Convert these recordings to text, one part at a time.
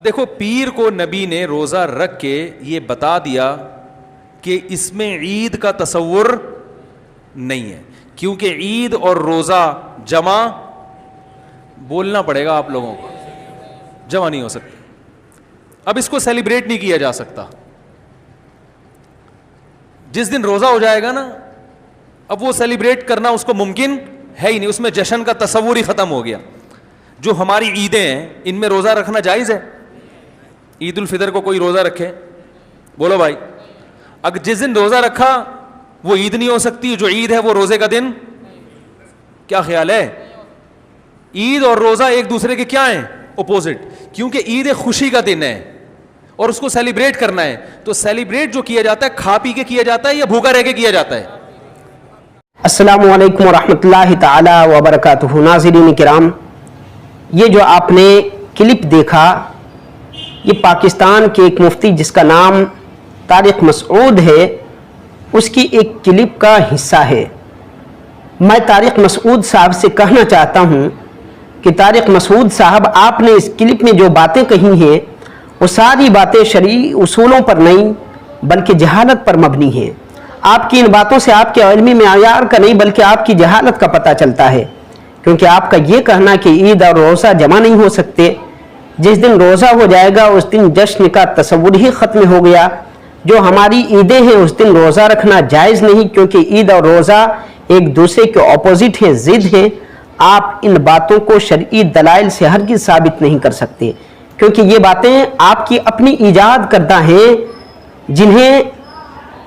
دیکھو پیر کو نبی نے روزہ رکھ کے یہ بتا دیا کہ اس میں عید کا تصور نہیں ہے، کیونکہ عید اور روزہ جمع بولنا پڑے گا آپ لوگوں کو، جمع نہیں ہو سکتے. اب اس کو سیلیبریٹ نہیں کیا جا سکتا. جس دن روزہ ہو جائے گا نا، اب وہ سیلیبریٹ کرنا اس کو ممکن ہے ہی نہیں، اس میں جشن کا تصور ہی ختم ہو گیا. جو ہماری عیدیں ہیں ان میں روزہ رکھنا جائز ہے؟ عید الفطر کو کوئی روزہ رکھے؟ بولو بھائی. اگر جس دن روزہ رکھا وہ عید نہیں ہو سکتی، جو عید ہے وہ روزے کا دن. کیا خیال ہے؟ عید اور روزہ ایک دوسرے کے کیا ہیں؟ اپوزٹ. کیونکہ عید ایک خوشی کا دن ہے اور اس کو سیلیبریٹ کرنا ہے. تو سیلیبریٹ جو کیا جاتا ہے کھا پی کے کیا جاتا ہے یا بھوکا رہ کے کیا جاتا ہے؟ السلام علیکم ورحمۃ اللہ تعالی وبرکاتہ. ناظرین کرام، یہ جو آپ نے کلپ دیکھا یہ پاکستان کے ایک مفتی جس کا نام طارق مسعود ہے اس کی ایک کلپ کا حصہ ہے. میں طارق مسعود صاحب سے کہنا چاہتا ہوں کہ طارق مسعود صاحب، آپ نے اس کلپ میں جو باتیں کہی ہیں وہ ساری باتیں شرعی اصولوں پر نہیں بلکہ جہالت پر مبنی ہیں. آپ کی ان باتوں سے آپ کے علمی معیار کا نہیں بلکہ آپ کی جہالت کا پتہ چلتا ہے، کیونکہ آپ کا یہ کہنا کہ عید اور روزہ جمع نہیں ہو سکتے، جس دن روزہ ہو جائے گا اس دن جشن کا تصور ہی ختم ہو گیا. جو ہماری عیدیں ہیں اس دن روزہ رکھنا جائز نہیں، کیونکہ عید اور روزہ ایک دوسرے کے اپوزٹ ہیں، ضد ہیں. آپ ان باتوں کو شرعی دلائل سے ہرگز ثابت نہیں کر سکتے، کیونکہ یہ باتیں آپ کی اپنی ایجاد کردہ ہیں جنہیں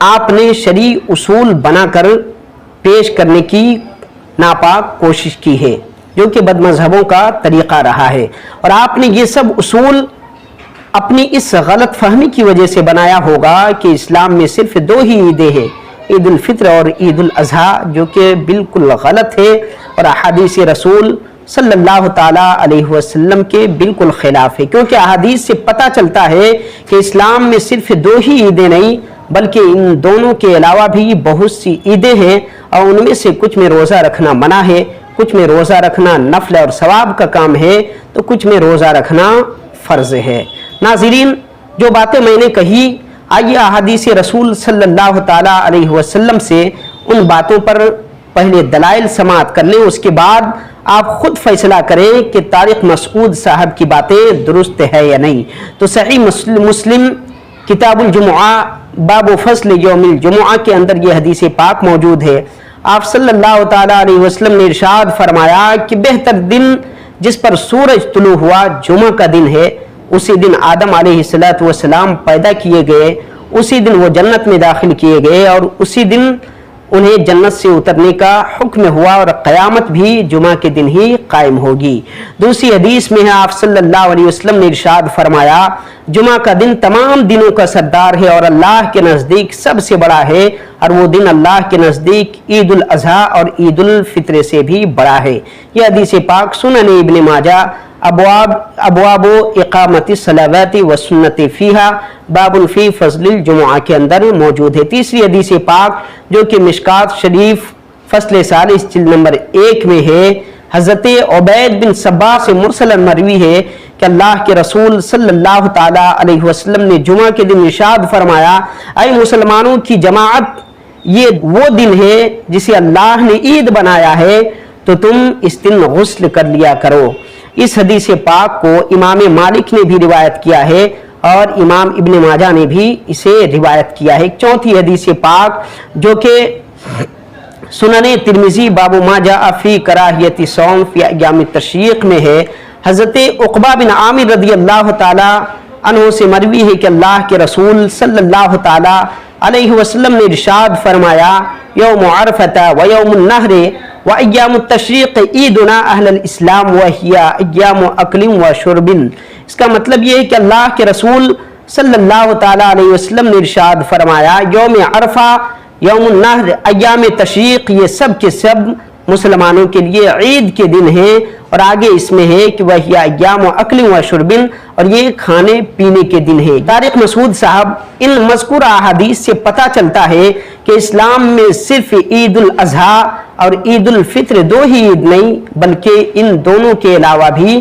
آپ نے شرعی اصول بنا کر پیش کرنے کی ناپاک کوشش کی ہے، جو کہ بد مذہبوں کا طریقہ رہا ہے. اور آپ نے یہ سب اصول اپنی اس غلط فہمی کی وجہ سے بنایا ہوگا کہ اسلام میں صرف دو ہی عیدیں ہیں، عید الفطر اور عید الاضحیٰ، جو کہ بالکل غلط ہے اور احادیث رسول صلی اللہ تعالیٰ علیہ وسلم کے بالکل خلاف ہے. کیونکہ احادیث سے پتہ چلتا ہے کہ اسلام میں صرف دو ہی عیدیں نہیں بلکہ ان دونوں کے علاوہ بھی بہت سی عیدیں ہیں، اور ان میں سے کچھ میں روزہ رکھنا منع ہے، کچھ میں روزہ رکھنا نفل اور ثواب کا کام ہے، تو کچھ میں روزہ رکھنا فرض ہے. ناظرین، جو باتیں میں نے کہی، آئیے احادیث رسول صلی اللہ تعالیٰ علیہ وسلم سے ان باتوں پر پہلے دلائل سماعت کر لیں، اس کے بعد آپ خود فیصلہ کریں کہ طارق مسعود صاحب کی باتیں درست ہے یا نہیں. تو صحیح مسلم کتاب الجمعہ باب فضل یوم الجمعہ کے اندر یہ حدیث پاک موجود ہے. آپ صلی اللہ تعالیٰ علیہ وسلم نے ارشاد فرمایا کہ بہتر دن جس پر سورج طلوع ہوا جمعہ کا دن ہے. اسی دن آدم علیہ السلام پیدا کیے گئے، اسی دن وہ جنت میں داخل کیے گئے اور اسی دن انہیں جنت سے اترنے کا حکم ہوا، اور قیامت بھی جمعہ کے دن ہی قائم ہوگی. دوسری حدیث میں ہے آپ صلی اللہ علیہ وسلم نے ارشاد فرمایا جمعہ کا دن تمام دنوں کا سردار ہے اور اللہ کے نزدیک سب سے بڑا ہے، اور وہ دن اللہ کے نزدیک عید الاضحیٰ اور عید الفطر سے بھی بڑا ہے. یہ حدیث پاک سنن ابن ماجہ ابواب اقامت الصلاوات والسنت فیہا باب فی فضل الجمعہ کے اندر موجود ہے. تیسری حدیث پاک جو کہ مشکات شریف فصل ثالث جلد نمبر 1 میں ہے، حضرت عبید بن صباح سے مرسلا مروی ہے کہ اللہ کے رسول صلی اللہ تعالیٰ علیہ وسلم نے جمعہ کے دن ارشاد فرمایا اے مسلمانوں کی جماعت، یہ وہ دن ہے جسے اللہ نے عید بنایا ہے، تو تم اس دن غسل کر لیا کرو. اس حدیث پاک کو امام مالک نے بھی روایت کیا ہے اور امام ابن ماجہ نے بھی اسے روایت کیا ہے. ایک چوتھی حدیث پاک جو کہ سنن ترمذی باب ما جاء فی کراہیت صوم فی ایام التشریق میں ہے. حضرت عقبہ بن عامر رضی اللہ تعالی عنہ سے مروی ہے کہ اللہ کے رسول صلی اللہ تعالی علیہ وسلم نے ارشاد فرمایا یوم عرفہ و یوم النحر و ایام التشریق عیدنا اہل الاسلام و ہی ایام اکل و شرب. اس کا مطلب یہ ہے کہ اللہ کے رسول صلی اللہ تعالیٰ علیہ وسلم نے ارشاد فرمایا یوم عرفہ، یوم النحر، ایام تشریق، یہ سب کے سب مسلمانوں کے لیے عید کے دن ہیں. اور آگے اس میں ہے کہ وہی ایام اکل و شرب، اور یہ کھانے پینے کے دن ہے. طارق مسعود صاحب، ان مذکورہ احادیث سے پتہ چلتا ہے کہ اسلام میں صرف عید الاضحیٰ اور عید الفطر دو ہی عید نہیں بلکہ ان دونوں کے علاوہ بھی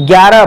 11,